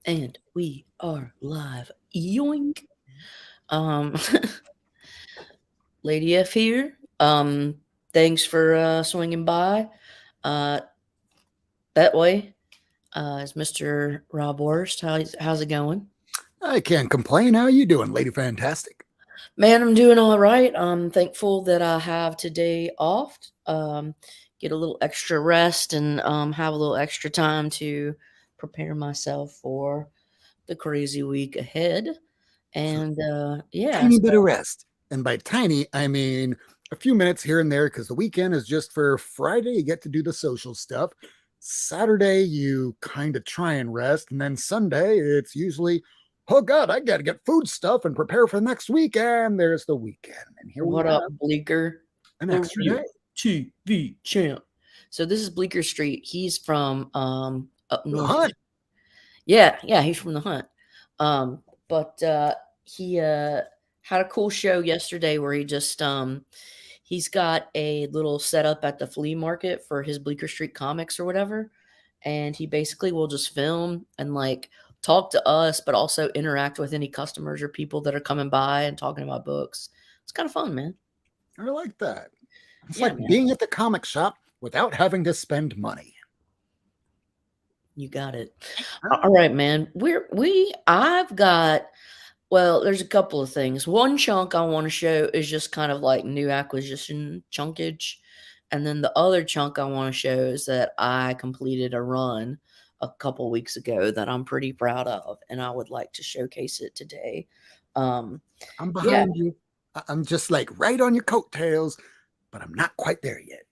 And we are live. Yoink. Um, Lady F here. Thanks for swinging by. Uh, that way is Mr. Rob Worst. How's it going? I can't complain. How you doing, Lady Fantastic? Man, I'm doing all right. I'm thankful that I have today off. Get a little extra rest and have a little extra time to prepare myself for the crazy week ahead. So, And yeah, tiny bit of rest. And by tiny, I mean a few minutes here and there because the weekend is just for Friday. You get to do the social stuff. Saturday, you kind of try and rest. And then Sunday, it's usually, oh God, I got to get food stuff and prepare for the next week. And there's the weekend. And here we what up, have Bleecker? an The extra real day. TV champ. So this is Bleecker Street. He's from up The north. hunt. Yeah, he's from the Hunt. But he had a cool show yesterday where he's got a little setup at the flea market for his Bleecker Street comics or whatever, and he basically will just film and like talk to us, but also interact with any customers or people that are coming by and talking about books. It's kind of fun, man. I like that. It's Yeah, like man. being at the comic shop without having to spend money. You got it. Huh? All right, man. I've got there's a couple of things. One chunk I want to show is just kind of like new acquisition chunkage. And then the other chunk I want to show is that I completed a run a couple weeks ago that I'm pretty proud of, and I would like to showcase it today. Um, I'm yeah, behind you. I'm just like right on your coattails, but I'm not quite there yet.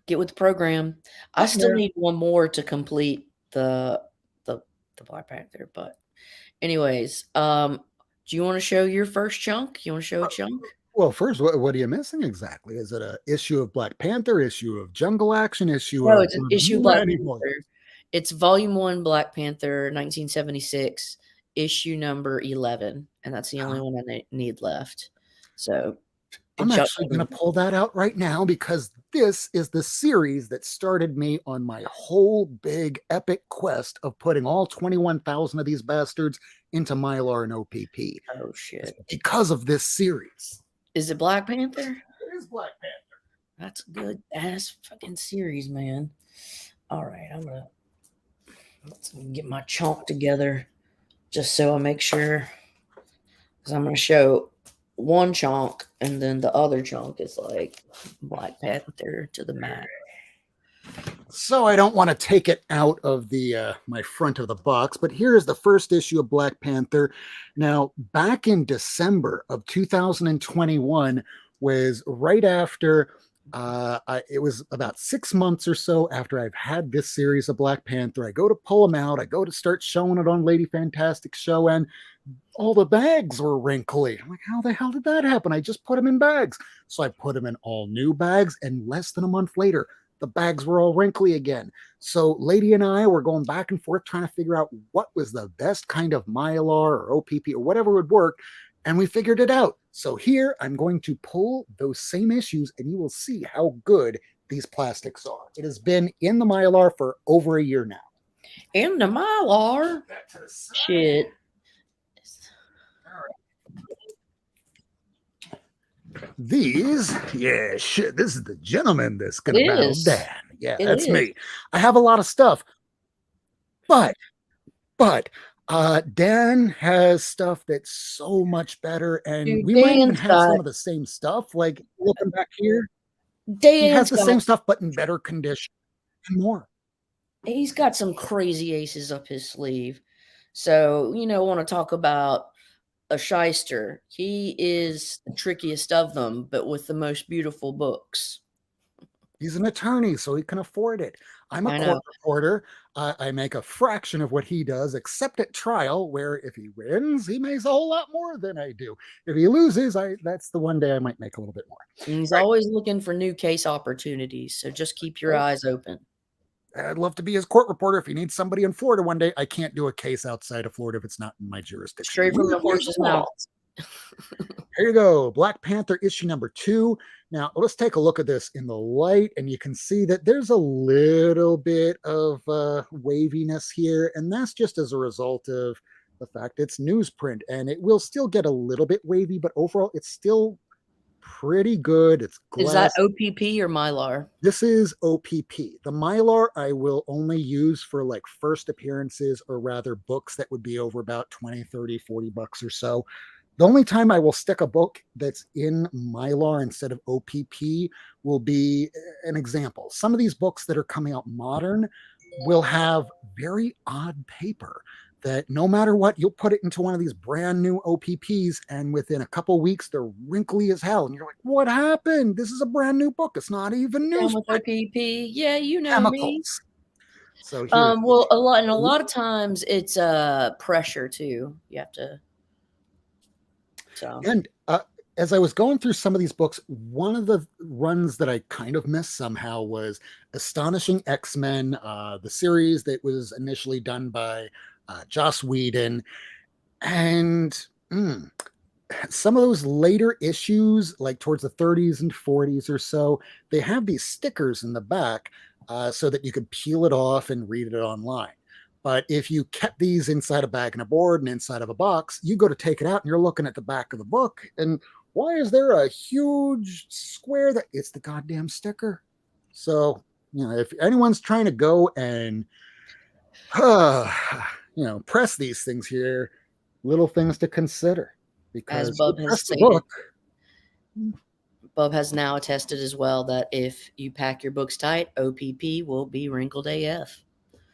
get with the program. I Getting still there. need one more to complete the the Black Panther, but anyways, do you want to show your first chunk? You want to show a chunk? Well, first, what are you missing exactly? Is it a issue of Black Panther, issue of Jungle Action, issue No, of it's an issue Black many more? Panther. It's volume 1 Black Panther 1976, issue number 11, and that's the only one I need left. So, I'm jump actually going to in. pull that out right now because this is the series that started me on my whole big epic quest of putting all 21,000 of these bastards into Mylar and OPP. Oh, It's shit. because of this series. Is it Black Panther? It is Black Panther. That's a good ass fucking series, man. Alright, let's get my chunk together just so I make sure, because I'm going to show one chunk and then the other chunk is like Black Panther to the max. So I don't want to take it out of the my front of the box, but here is the first issue of Black Panther. Now, back in December of 2021 was right after it was about 6 months or so after I've had this series of Black Panther. I go to pull them out. I go to start showing it on Lady Fantastic Show, and all the bags were wrinkly. I'm like, how the hell did that happen? I just put them in bags. So I put them in all new bags, and less than a month later, the bags were all wrinkly again. So Lady and I were going back and forth trying to figure out what was the best kind of Mylar or OPP or whatever would work. And we figured it out. So here I'm going to pull those same issues and you will see how good these plastics are. It has been in the Mylar for over a year now. In the Mylar. Shit. These, yeah, shit, this is the gentleman that's It going to battle is. Dan. Yeah, It that's is. me. I have a lot of stuff, but Dan has stuff that's so much better, and Dude, we might even have some of the same stuff. Like looking back here, he has Dan's the got same stuff, but in better condition and more. he's got some crazy aces up his sleeve. So, want to talk about a shyster. He is the trickiest of them, but with the most beautiful books. He's an attorney, so he can afford it. I'm a I know. court reporter. I make a fraction of what he does, except at trial, where if he wins, he makes a whole lot more than I do. If he loses, that's the one day I might make a little bit more. And he's Right. always looking for new case opportunities, so just keep your Oh, eyes open. I'd love to be his court reporter. If he needs somebody in Florida one day, I can't do a case outside of Florida if it's not in my jurisdiction. Straight from the Weirdly as horse's mouth. well. Here you go, Black Panther issue number 2. Now, let's take a look at this in the light, and you can see that there's a little bit of waviness here, and that's just as a result of the fact it's newsprint, and it will still get a little bit wavy, but overall, it's still pretty good. It's Is that glass. OPP or Mylar? This is OPP. The Mylar I will only use for like first appearances, or rather books that would be over about 20, 30, 40 bucks or so. The only time I will stick a book that's in Mylar instead of OPP will be an example. Some of these books that are coming out modern will have very odd paper that no matter what, you'll put it into one of these brand new OPPs, and within a couple weeks, they're wrinkly as hell. And you're like, what happened? This is a brand new book. It's not even Down with newsprint. OPP. Yeah, you know me. Chemicals. So here's Well, a lot of times it's pressure too. You have to. So and as I was going through some of these books, one of the runs that I kind of missed somehow was Astonishing X-Men, the series that was initially done by Joss Whedon. And some of those later issues, like towards the 30s and 40s or so, they have these stickers in the back so that you could peel it off and read it online. But if you kept these inside a bag and a board and inside of a box, you go to take it out and you're looking at the back of the book. And why is there a huge square that it's the goddamn sticker? So, if anyone's trying to go and, press these things here, little things to consider. as Because you Bub has press the stated, book, Bub has now attested as well that if you pack your books tight, OPP will be wrinkled AF.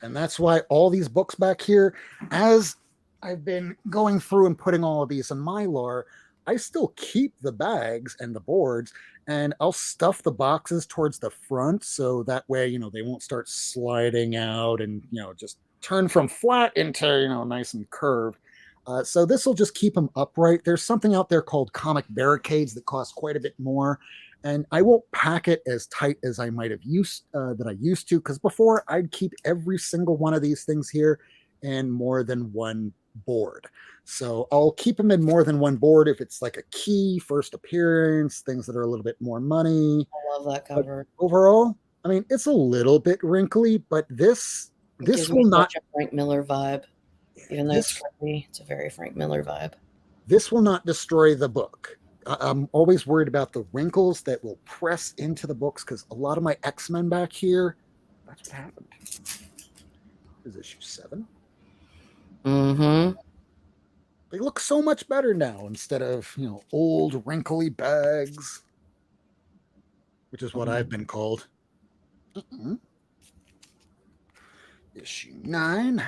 and that's why all these books back here, as I've been going through and putting all of these in Mylar, I still keep the bags and the boards, and I'll stuff the boxes towards the front so that way, they won't start sliding out and, just turn from flat into, nice and curved. So this will just keep them upright. There's something out there called comic barricades that cost quite a bit more, and I won't pack it as tight as I might have used to, because before I'd keep every single one of these things here in more than one board. So I'll keep them in more than one board if it's like a key, first appearance, things that are a little bit more money. I love that But cover. overall, I mean, it's a little bit wrinkly, but this It gives this me will not such a Frank Miller vibe. Even though it's this trippy, it's a very Frank Miller vibe. this will not destroy the book. I'm always worried about the wrinkles that will press into the books, because a lot of my X-Men back here, that's what happened. Is issue 7? Mm-hmm. They look so much better now instead of, old wrinkly bags, which is what I've been called. Issue 9.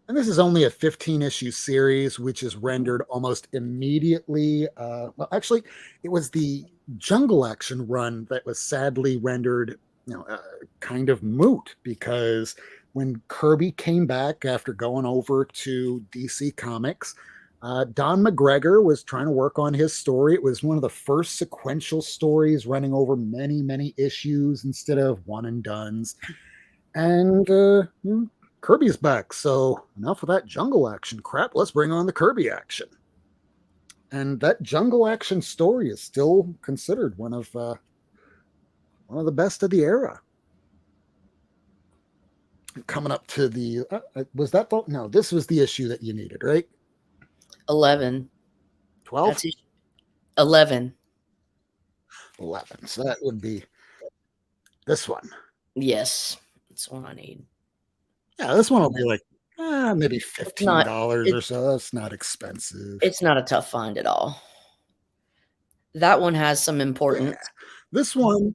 And this is only a 15 issue series, which is rendered almost immediately. Well, actually, it was the Jungle Action run that was sadly rendered, kind of moot, because when Kirby came back after going over to DC Comics, Don McGregor was trying to work on his story. It was one of the first sequential stories running over many, many issues instead of one and dones. And Kirby's back, so enough of that Jungle Action crap. Let's bring on the Kirby action. And that Jungle Action story is still considered one of the best of the era. Coming up to the was that the no? This was the issue that you needed, right? 11. 12? 11. 11. So that would be this one. Yes, that's the one I need. Yeah, this one will be like maybe $15 or so. That's not expensive. It's not a tough find at all. That one has some importance. This one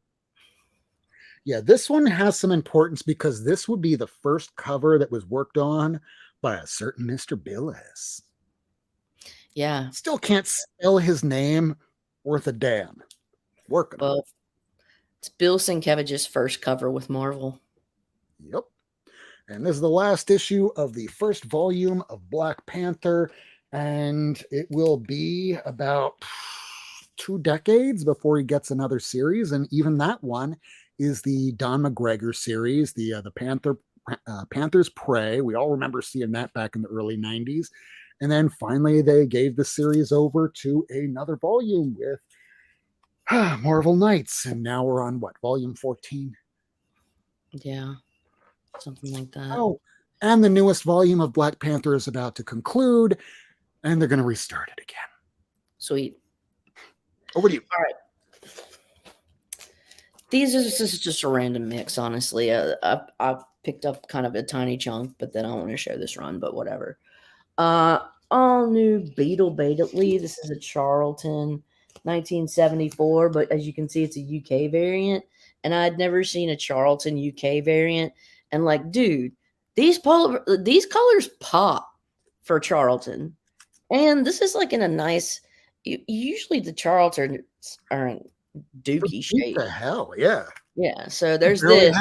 has some importance because this would be the first cover that was worked on by a certain Mr. Billis. Yeah. Still can't spell his name worth a damn. Working on it. It's Bill Sienkiewicz's first cover with Marvel. Yep. And this is the last issue of the first volume of Black Panther, and it will be about 2 decades before he gets another series, and even that one is the Don McGregor series, the Panther's Prey. We all remember seeing that back in the early 90s. And then finally, they gave the series over to another volume with Marvel Knights. And now we're on what, volume 14? Yeah, something like that. Oh, and the newest volume of Black Panther is about to conclude, and they're going to restart it again. Sweet. Over to you. All right. This is just a random mix, honestly. I picked up kind of a tiny chunk, but then I want to show this run, but whatever. All new Beetle Lee. This is a Charlton 1974, but as you can see, it's a UK variant. And I'd never seen a Charlton UK variant. And like, dude, these colors pop for Charlton. And this is like in a nice. Usually the Charltons are in dookie What shape. the hell? Yeah. Yeah. So there's Barely this.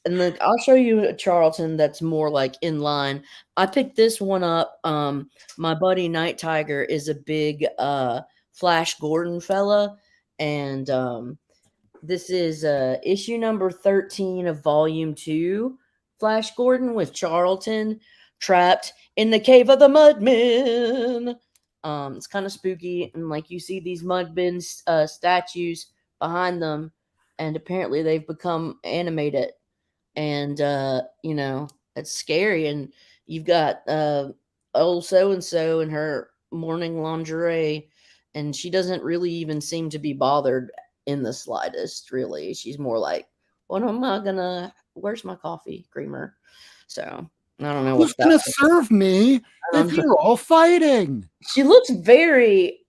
And then I'll show you a Charlton that's more like in line. I picked this one up. My buddy Night Tiger is a big Flash Gordon fella, and this is issue number 13 of volume 2, Flash Gordon with Charlton trapped in the cave of the Mudmen. It's kind of spooky, and like you see these Mudmen statues behind them, and apparently they've become animated, and it's scary. And you've got old so and so in her morning lingerie, and she doesn't really even seem to be bothered in the slightest. Really, she's more like, what am I gonna, where's my coffee creamer? So I don't know Who's what that going to was. serve me if you're all fighting? She looks very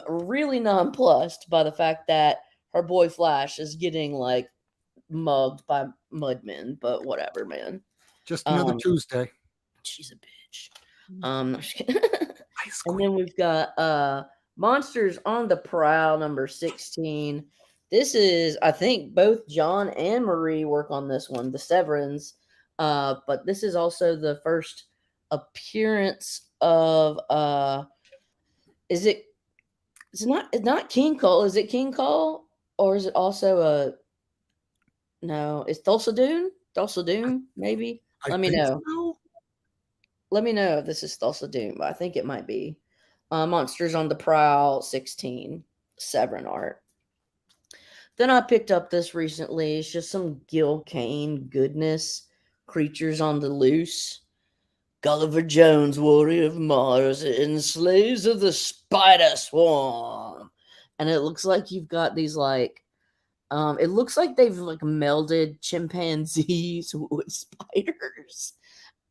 really nonplussed by the fact that her boy Flash is getting like mugged by mudmen, but whatever, man. Just another Tuesday. She's a bitch. No, just kidding. Ice And cream. then we've got Monsters on the Prowl number 16. This is, I think, both John and Marie work on this one, the Severins. But this is also the first appearance of is it it's not King Cole. Is it King Cole? Or is it also a no, it's Thulsa Doom? Thulsa Doom, maybe? I Let me think know. so. Let me know if this is Thulsa Doom, but I think it might be. Monsters on the Prowl 16, Severin art. Then I picked up this recently. It's just some Gil Kane goodness. Creatures on the Loose. Gulliver Jones, warrior of Mars, and slaves of the spider swarm. And it looks like you've got these like it looks like they've like melded chimpanzees with spiders.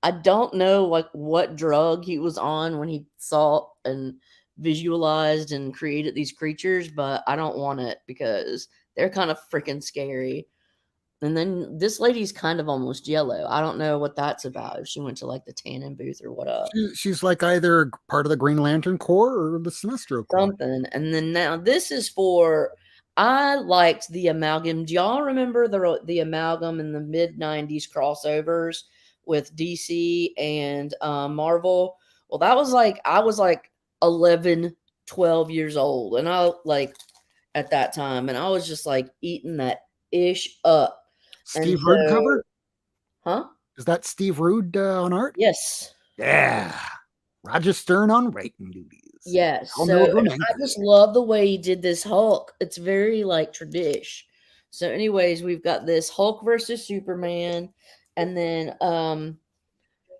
I don't know like what drug he was on when he saw and visualized and created these creatures, but I don't want it because they're kind of freaking scary. And then this lady's kind of almost yellow. I don't know what that's about. If she went to like the tanning booth or what up. She's like either part of the Green Lantern Corps or the Sinestro Corps. Something. And then now this is for I liked the amalgam. Do y'all remember the amalgam in the mid 90s crossovers with DC and Marvel? Well, that was like I was like 11, 12 years old, and I like at that time, and I was just like eating that ish up. And Steve Rude so, cover? huh? Is that Steve Rude on art? Yes. Yeah. Roger Stern on writing duties. Yes. I'll So know and Romanka. I just love the way he did this Hulk. It's very like tradish. So, anyways, we've got this Hulk versus Superman, and then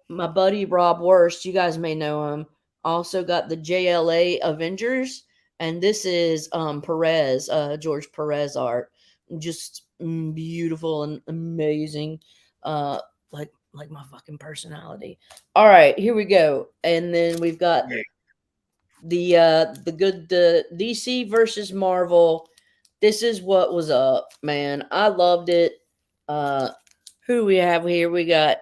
my buddy Rob Worst, you guys may know him, also got the JLA Avengers, and this is Perez, George Perez art. Just beautiful and amazing. Like my fucking personality. All right, here we go. And then we've got the DC versus Marvel. This is what was up, man. I loved it. Who we have here? We got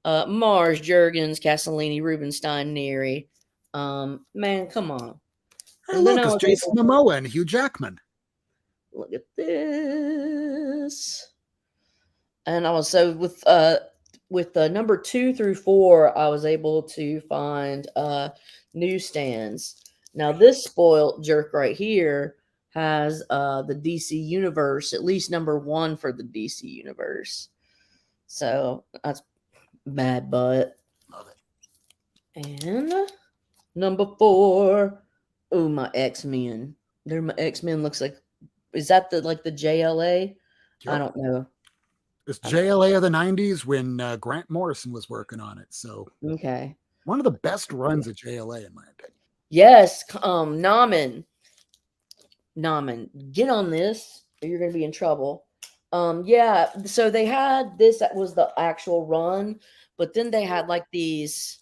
Mars, Jurgens, Castellini, Rubenstein, Neary. Man, come on. Hey, And then look, I it's was Jason able Momoa and Hugh Jackman. look at this. And I was so with number 2 through 4, I was able to find newsstands. Now this spoiled jerk right here has the DC universe, at least number 1 for the DC universe. So that's bad butt. Love it. And number 4. Oh, my X-Men. They're my X-Men looks like, is that the like the JLA? I Yep. don't know. It's I don't JLA of the 90s when Grant Morrison was working on it. So okay. one of the best runs of JLA, in my opinion. Yes, Namen, get on this or you're going to be in trouble. Yeah, so they had this that was the actual run, but then they had like these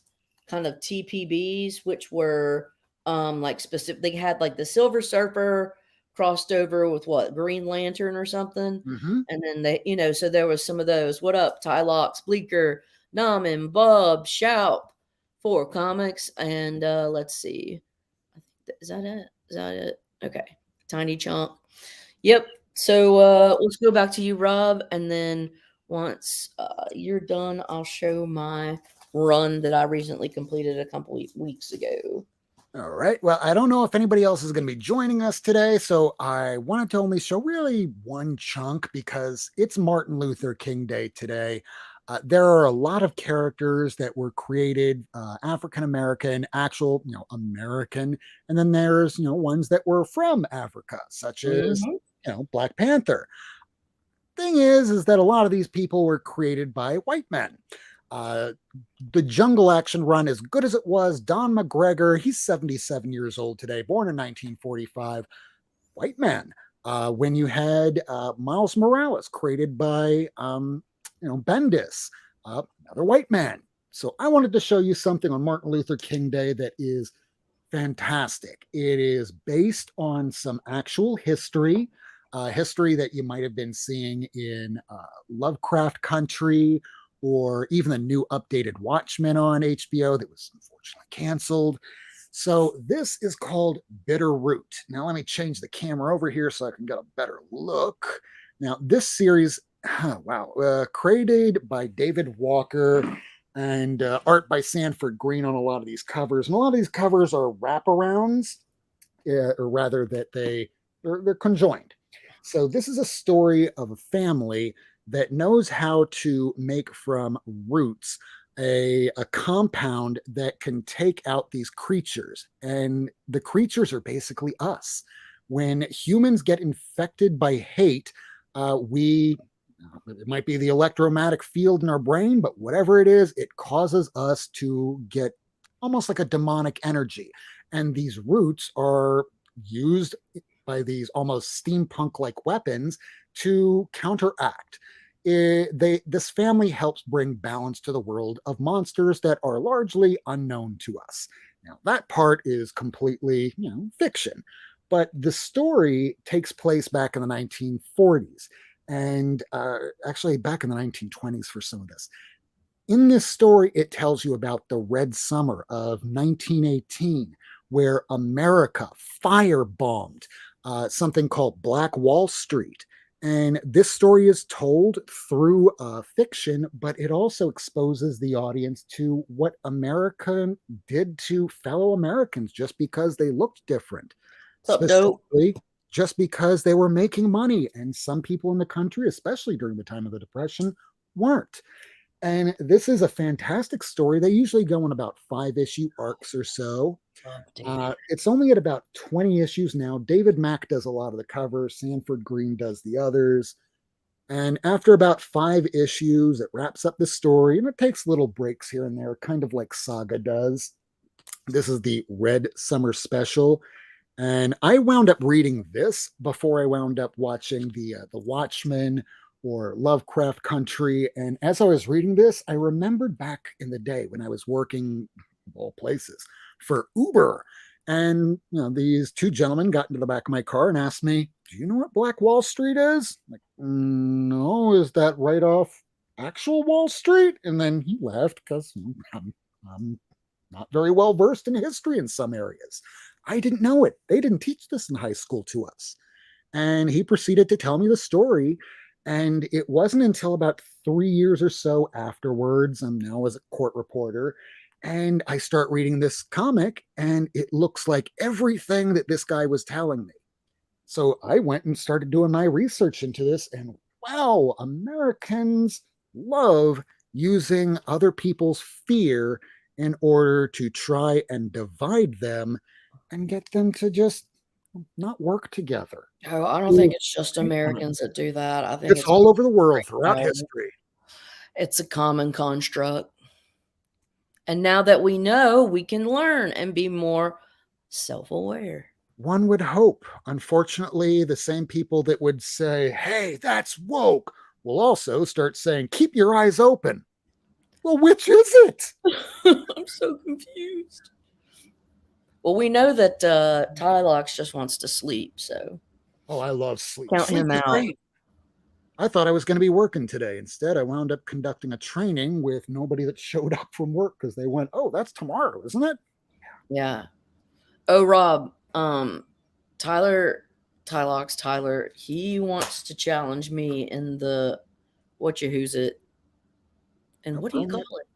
kind of TPBs, which were like specific. They had like the Silver Surfer crossed over with what, Green Lantern or something, Mm-hmm. and then they, so there was some of those. What up, Tylox, Bleeker, Namen, Bub, Shout, 4 comics, and let's see, I think is that it? Is that it? Okay. Tiny chunk. Yep. So let's go back to you, Rob, and then once you're done, I'll show my run that I recently completed a couple weeks ago. All right. Well, I don't know if anybody else is going to be joining us today, so I wanted to only show really one chunk because it's Martin Luther King Day today. There are a lot of characters that were created African American, actual, American, and then there's, ones that were from Africa, such as, Hmm. Black Panther. Thing is that a lot of these people were created by white men. Uh, the Jungle Action run, as good as it was, Don McGregor, he's 77 years old today, born in 1945, white man. When you had Miles Morales, created by Bendis, another white man. So I wanted to show you something on Martin Luther King Day that is fantastic. It is based on some actual history, history that you might have been seeing in Lovecraft Country or even the new updated Watchmen on HBO that was unfortunately canceled. So this is called Bitter Root. Now let me change the camera over here so I can get a better look. Now this series, wow, created by David Walker and art by Sanford Green on a lot of these covers. And a lot of these covers are wraparounds, or rather that they're conjoined. So this is a story of a family that knows how to make from roots a compound that can take out these creatures. And the creatures are basically us. When humans get infected by hate, we it might be the electromagnetic field in our brain, but whatever it is, it causes us to get almost like a demonic energy. And these roots are used by these almost steampunk like weapons to counteract. This family helps bring balance to the world of monsters that are largely unknown to us. Now, that part is completely, fiction, but the story takes place back in the 1940s and actually back in the 1920s for some of this. In this story, it tells you about the Red Summer of 1918, where America firebombed something called Black Wall Street. And this story is told through fiction, but it also exposes the audience to what America did to fellow Americans just because they looked different. What's up, dope? Specifically, just because they were making money. And some people in the country, especially during the time of the Depression, weren't. And this is a fantastic story. They usually go in about 5-issue arcs or so. Updated. It's only at about 20 issues now. David Mack does a lot of the covers, Sanford Green does the others. And after about 5 issues, it wraps up the story and it takes little breaks here and there, kind of like Saga does. This is the Red Summer Special. And I wound up reading this before I wound up watching the Watchmen or Lovecraft Country. And as I was reading this, I remembered back in the day when I was working of all places for Uber. And these two gentlemen got into the back of my car and asked me, "Do you know what Black Wall Street is?" I'm like, no, is that right off actual Wall Street? And then he left because I'm not very well versed in history in some areas. I didn't know it. They didn't teach this in high school to us. And he proceeded to tell me the story. And it wasn't until about 3 years or so afterwards, I'm now as a court reporter, and I start reading this comic, and it looks like everything that this guy was telling me. So I went and started doing my research into this, and wow, Americans love using other people's fear in order to try and divide them and get them to just not work together. Oh, I don't think it's just Americans that do that. I think It's it's all over the world throughout right now. history. It's a common construct. And now that we know, we can learn and be more self-aware. One would hope. Unfortunately, the same people that would say, hey, that's woke, will also start saying, keep your eyes open. Well, which is it? I'm so confused. Well, we know that Tylox just wants to sleep, so Oh, I love sleep. count Sleep him is out. great. I thought I was going to be working today. Instead, I wound up conducting a training with nobody that showed up from work because they went, oh, that's tomorrow, isn't it? Yeah. Oh, Rob, Tyler, he wants to challenge me in the what you who's it, and No what do you problem. call it?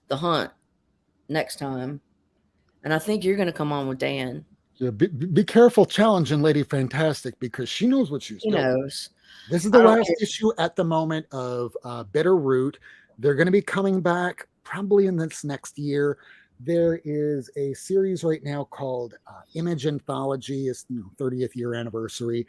The hunt next time. And I think you're gonna come on with Dan. Yeah, be careful challenging Lady Fantastic because she knows what she's He doing. knows. This is I the don't last care. issue at the moment of Bitter Root. They're going to be coming back probably in this next year. There is a series right now called Image Anthology. It's 30th year anniversary.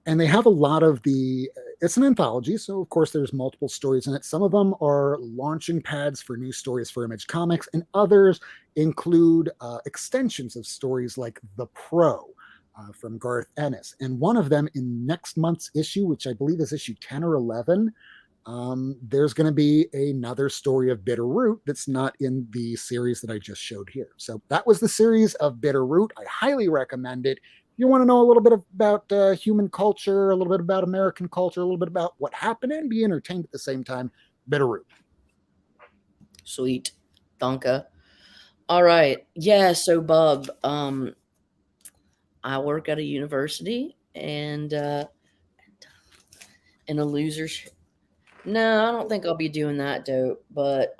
And they have a lot of it's an anthology. So, of course, there's multiple stories in it. Some of them are launching pads for new stories for Image Comics, and others include extensions of stories like The Pro, from Garth Ennis. And one of them in next month's issue, which I believe is issue 10 or 11, there's going to be another story of Bitter Root that's not in the series that I just showed here. So that was the series of Bitter Root. I highly recommend it. If you want to know a little bit about human culture, a little bit about American culture, a little bit about what happened, and be entertained at the same time, Bitter Root. Sweet. Donka. All right. Yeah, so Bub, I work at a university and in a loser's no, I don't think I'll be doing that dope, but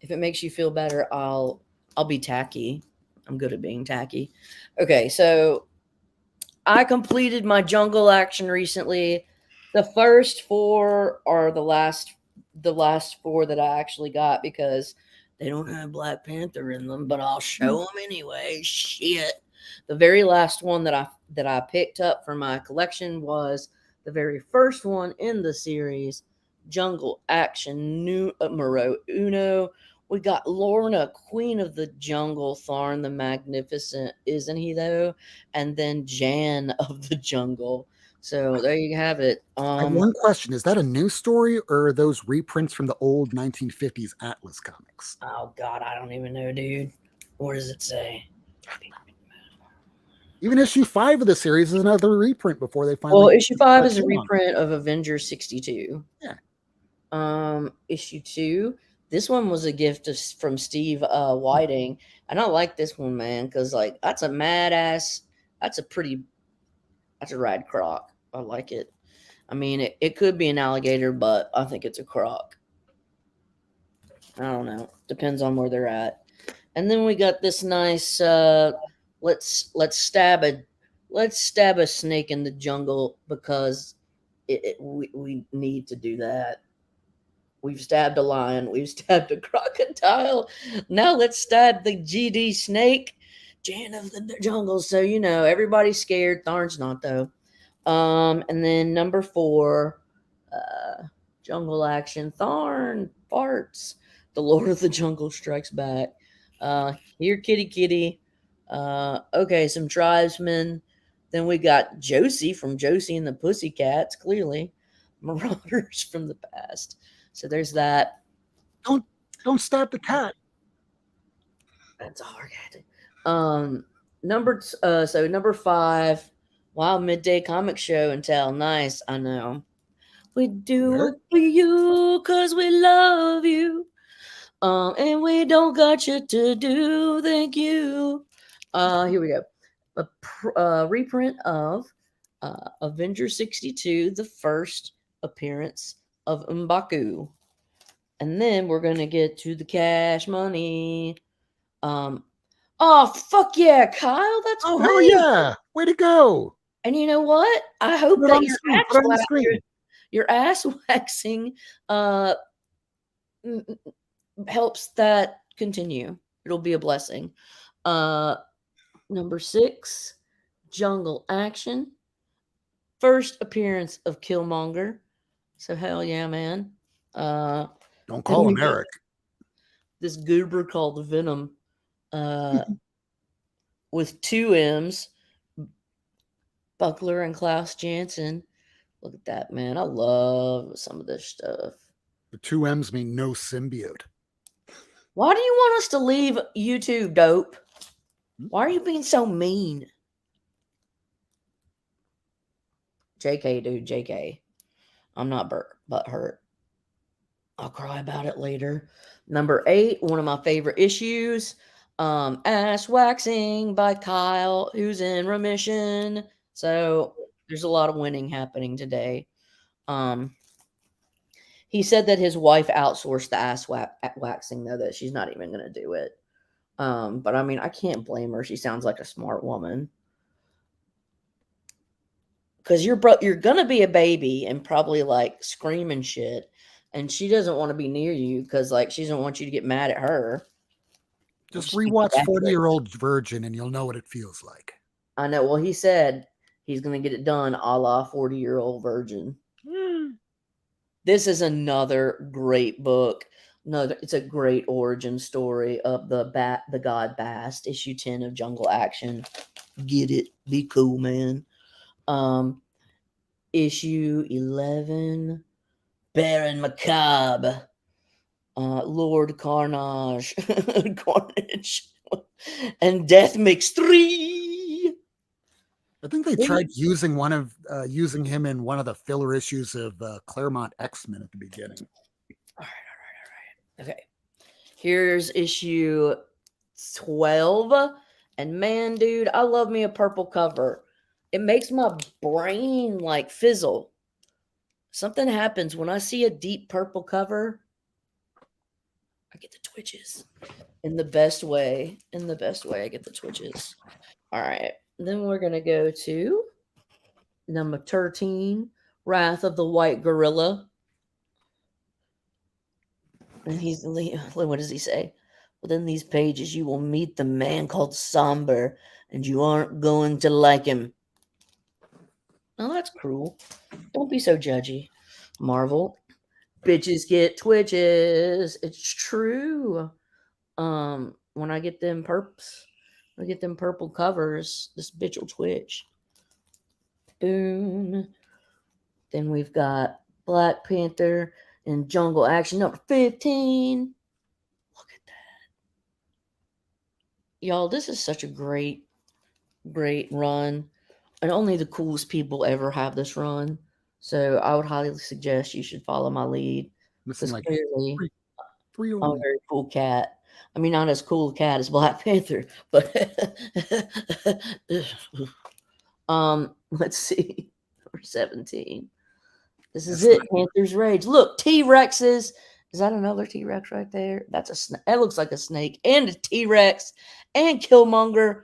if it makes you feel better, I'll be tacky. I'm good at being tacky. Okay, so I completed my jungle action recently. The first four are the last four that I actually got because they don't have Black Panther in them, but I'll show them anyway. Shit. The very last one that I picked up for my collection was the very first one in the series, Jungle Action Numero Uno. We got Lorna, Queen of the Jungle, Tharn the Magnificent, isn't he though? And then Jan of the Jungle. So there you have it. I have one question. Is that a new story or are those reprints from the old 1950s Atlas comics? Oh God, I don't even know, dude. What does it say? Even issue 5 of the series is another reprint before they Well, finally issue 5 is a along. reprint of Avengers 62. Yeah. Issue 2. This one was a gift from Steve Whiting, and I like this one, man, because like that's a mad ass. That's a pretty. That's a rad croc. I like it. I mean, it could be an alligator, but I think it's a croc. I don't know. Depends on where they're at. And then we got this nice let's stab a snake in the jungle because we need to do that. We've stabbed a lion, we've stabbed a crocodile. Now let's stab the GD snake, Jan of the jungle. So everybody's scared. Tharn's not though. And then number 4, jungle action. Tharn farts. The Lord of the Jungle strikes back. Here, kitty, kitty. Okay, some tribesmen. Then we got Josie from Josie and the Pussycats. Clearly, marauders from the past. So there's that. Don't stab the cat. That's all I got. Number 5. Wow, midday comic show and tell. Nice, I know. We do Where? it for you because we love you. And we don't got shit to do. Thank you. Here we go. A reprint of Avenger 62, the first appearance of M'Baku. And then we're gonna get to the cash money. Oh fuck yeah, Kyle, that's Oh, hell great. yeah. Way to go. And you know what? I hope Put it that on the screen. Put it on the screen. your ass waxing helps that continue. It'll be a blessing. Uh, Number 6, Jungle Action. First appearance of Killmonger. So hell yeah, man. Uh, Don't then call we him got Eric. this goober called Venom, uh, with 2 M's, Buckler and Klaus Janson. Look at that, man. I love some of this stuff. The 2 M's mean no symbiote. Why do you want us to leave YouTube, dope? Why are you being so mean? JK, dude, JK. I'm not butt hurt. I'll cry about it later. Number 8, one of my favorite issues, Ass Waxing by Kyle, who's in remission. So there's a lot of winning happening today. He said that his wife outsourced the waxing, though, that she's not even going to do it. But I mean, I can't blame her. She sounds like a smart woman. Because you're gonna be a baby and probably like screaming shit, and she doesn't want to be near you because like she doesn't want you to get mad at her. Just Just be rewatch accurate. 40-Year-Old Virgin and you'll know what it feels like. I know. Well, he said he's gonna get it done a la 40-Year-Old Virgin. This is another great book. No, it's a great origin story of the god Bast, issue 10 of Jungle Action. Get it? Be cool, man. Issue 11, Baron Macabre, Lord Carnage, Carnage, and Death Mix 3. I think they tried using him in one of the filler issues of Claremont X-Men at the beginning. All right. Okay. Here's issue 12. And man, dude, I love me a purple cover. It makes my brain like fizzle. Something happens when I see a deep purple cover. I get the twitches in the best way. In the best way, I get the twitches. All right. Then we're going to go to number 13, Wrath of the White Gorilla. And what does he say? Within these pages, you will meet the man called Somber, and you aren't going to like him. Oh, that's cruel. Don't be so judgy, Marvel. Bitches get twitches. It's true. When I get them purple covers, this bitch will twitch. Boom. Then we've got Black Panther and Jungle Action number 15. Look at that. Y'all, this is such a great run. And only the coolest people ever have this run. So I would highly suggest you should follow my lead. Missing Because like clearly three I'm a only. very cool cat. I mean, not as cool a cat as Black Panther, but let's see. Number 17. This is That's it. Panther's Rage. Look, T-Rexes. Is that another T-Rex right there? That's a snake. That looks like a snake and a T-Rex and Killmonger.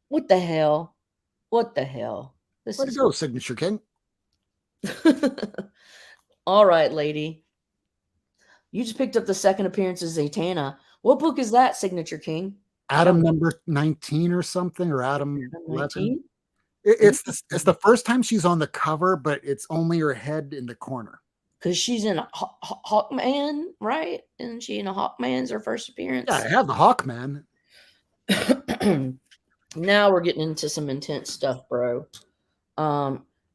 What the hell? What the hell? This Way to is go, Signature King. all right, lady. You just picked up the second appearance of Zatanna. What book is that, Signature King? Adam number 19 or something, or Adam 11. 19? It's the first time she's on the cover, but it's only her head in the corner. Because she's in a Hawkman, right? Isn't she in a Hawkman's her first appearance? Yeah, I have the Hawkman. Now we're getting into some intense stuff, bro.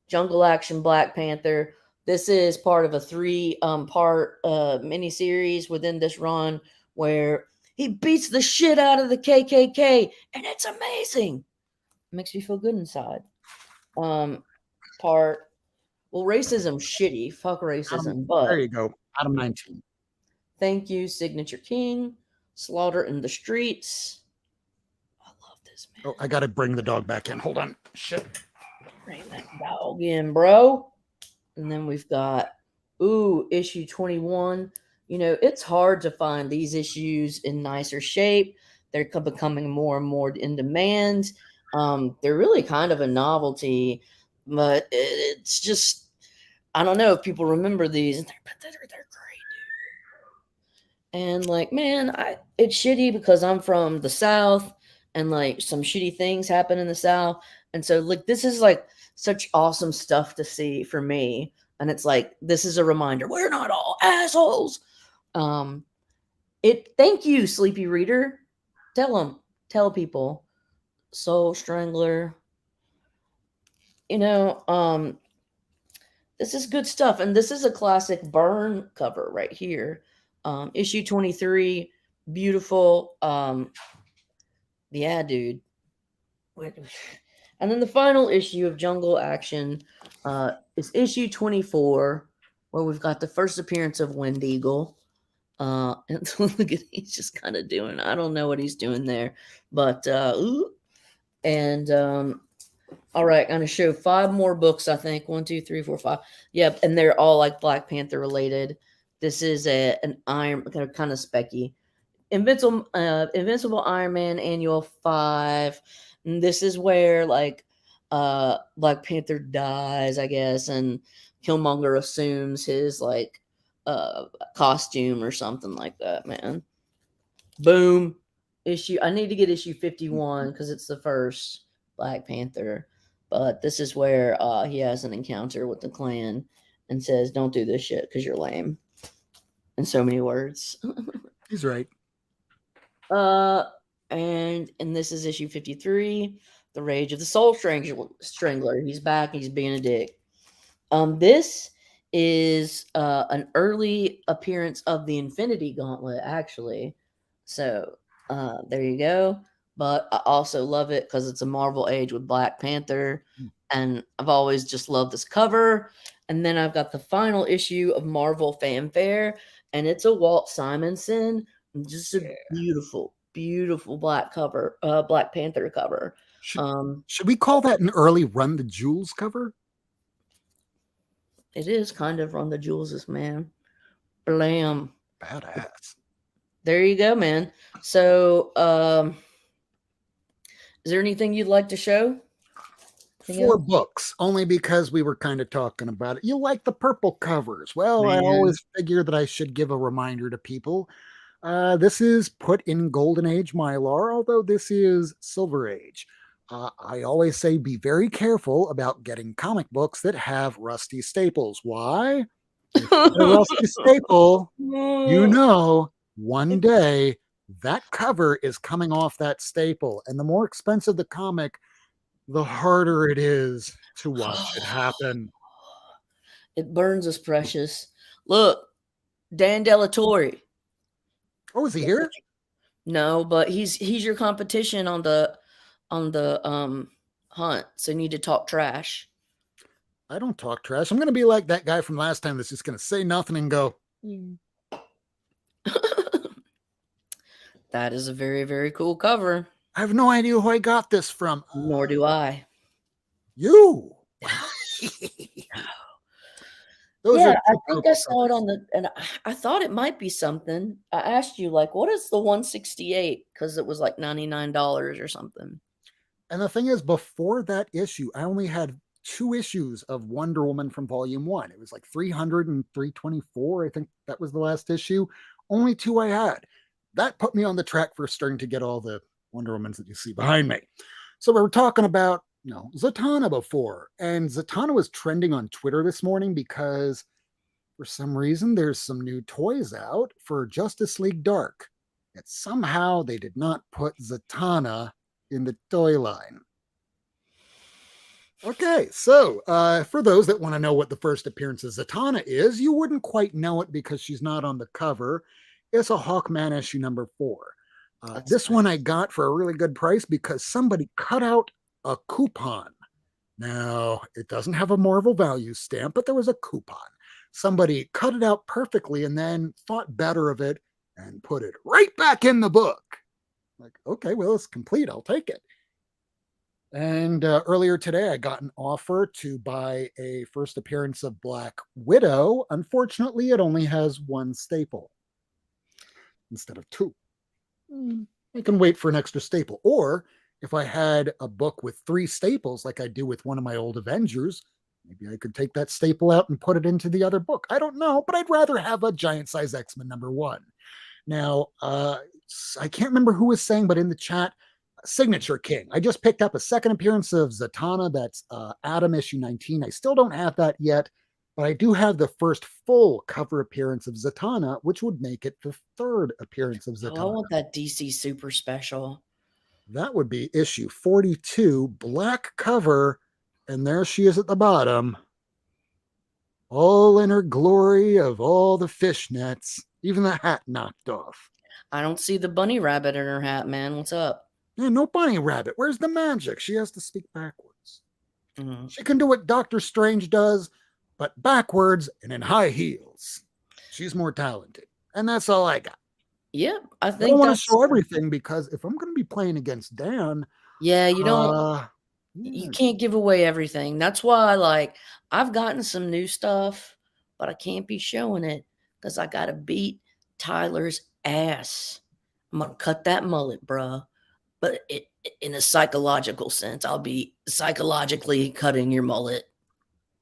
Jungle Action Black Panther. This is part of a 3-part miniseries within this run where he beats the shit out of the KKK, and it's amazing. It makes me feel good inside. Racism's shitty. Fuck racism. There But you go. Adam 19. thank you, Signature King. Slaughter in the Streets. I love this, man. Oh, I got to bring the dog back in. Hold on. Shit. Bring that dog in, bro. And then we've got, issue 21. You know, it's hard to find these issues in nicer shape. They're becoming more and more in demand. They're really kind of a novelty, but it's just, I don't know if people remember these. They're great, dude. And like, man, it's shitty because I'm from the South and like some shitty things happen in the South. And so like this is like such awesome stuff to see for me. And it's like this is a reminder we're not all assholes. Um it thank you, Sleepy Reader. Tell people. Soul Strangler. You know, this is good stuff. And this is a classic Burn cover right here. Issue 23, beautiful. Yeah, dude. And then the final issue of Jungle Action is issue 24, where we've got the first appearance of Wind Eagle. And look at he's just kind of doing. I don't know what he's doing there, but ooh, and all right, gonna show 5 more books. I think 1, 2, 3, 4, 5. Yep, and they're all like Black Panther related. This is an Iron kind of specky. Invincible Iron Man Annual 5. And this is where like Black Panther dies, I guess, and Killmonger assumes his like costume or something like that, man. Boom. Issue I need to get issue 51 because it's the first Black Panther. But this is where he has an encounter with the clan and says, "Don't do this shit because you're lame." In so many words. He's right. Uh, and this is issue 53, The Rage of the Soul Strangler. He's back. He's being a dick. This is an early appearance of the Infinity Gauntlet, actually. So there you go. But I also love it because it's a Marvel Age with Black Panther, and I've always just loved this cover. And then I've got the final issue of Marvel Fanfare, and it's a Walt Simonson, just a beautiful, beautiful Black cover, Black Panther cover. Should we call that an early Run the Jewels cover? It is kind of Run the Jewels, man. Blam. Badass. There you go, man. So, is there anything you'd like to show? 4 books, only because we were kind of talking about it. You like the purple covers. Well, Man. I always figure that I should give a reminder to people. This is put in Golden Age Mylar, although this is Silver Age. I always say be very careful about getting comic books that have rusty staples. Why? If you get a rusty staple, you know one day that cover is coming off that staple. And the more expensive the comic, the harder it is to watch it happen. It burns us precious. Look, Dan Delatorre. Oh, is he here? No, but he's your competition on the hunt. So you need to talk trash. I don't talk trash. I'm going to be like that guy from last time that's just going to say nothing and go. That is a very, very cool cover. I have no idea who I got this from. Nor do I. You. Yeah, I think I saw it on the, and I thought it might be something. I asked you, like, what is the 168? Because it was like $99 or something. And the thing is, before that issue, I only had 2 issues of Wonder Woman from Volume 1. It was like 300 and 324. I think that was the last issue. Only 2 I had. That put me on the track for starting to get all the Wonder Womans that you see behind me. So we were talking about, Zatanna before. And Zatanna was trending on Twitter this morning because for some reason there's some new toys out for Justice League Dark. Yet somehow they did not put Zatanna in the toy line. Okay, so for those that want to know what the first appearance of Zatanna is, you wouldn't quite know it because she's not on the cover. It's a Hawkman issue number 4. This one I got for a really good price because somebody cut out a coupon. Now, it doesn't have a Marvel value stamp, but there was a coupon. Somebody cut it out perfectly and then thought better of it and put it right back in the book. Like, okay, well, it's complete. I'll take it. And earlier today, I got an offer to buy a first appearance of Black Widow. Unfortunately, it only has 1 staple instead of 2. I can wait for an extra staple. Or if I had a book with 3 staples, like I do with one of my old Avengers, maybe I could take that staple out and put it into the other book. I don't know, but I'd rather have a giant size X-Men number 1. Now, I can't remember who was saying, but in the chat, Signature King. I just picked up a second appearance of Zatanna. That's Adam issue 19. I still don't have that yet, but I do have the first full cover appearance of Zatanna, which would make it the third appearance of Oh, I Zatanna. want that DC Super Special. That would be issue 42, black cover, and there she is at the bottom, all in her glory of all the fishnets, even the hat knocked off. I don't see the bunny rabbit in her hat, man. What's up? Yeah, no bunny rabbit. Where's the magic? She has to speak backwards. Mm. She can do what Doctor Strange does, but backwards and in high heels. She's more talented. And that's all I got. Yep, I I don't think want to that's show everything because if I'm going to be playing against Dan, yeah, you don't you yeah, can't give away everything. That's why like I've gotten some new stuff, but I can't be showing it because I gotta beat Tyler's ass. I'm gonna cut that mullet, bruh. But in a psychological sense, I'll be psychologically cutting your mullet.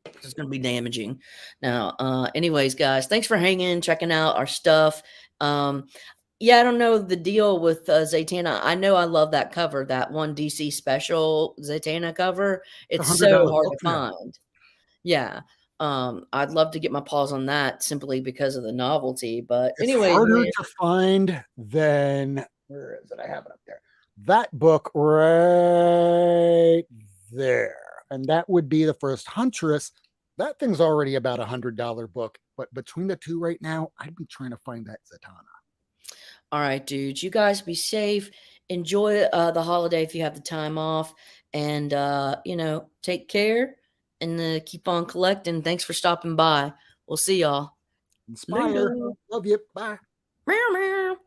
It's going to be damaging. Now, anyways, guys, thanks for hanging, checking out our stuff. Yeah, I don't know the deal with Zatanna. I know I love that cover, that one DC special Zatanna cover. it's a It's hundred so dollar hard book to now. find. Yeah. I'd love to get my paws on that simply because of the novelty. But It's anyways, harder man, to find than where is it? I have it up there. That book right there. And that would be the first Huntress. That thing's already about $100 book. But between the two right now, I'd be trying to find that Zatanna. all right, dudes, you guys be safe. Enjoy the holiday if you have the time off. And, take care and keep on collecting. Thanks for stopping by. We'll see y'all later. Inspire. Love you. Bye. Meow, meow.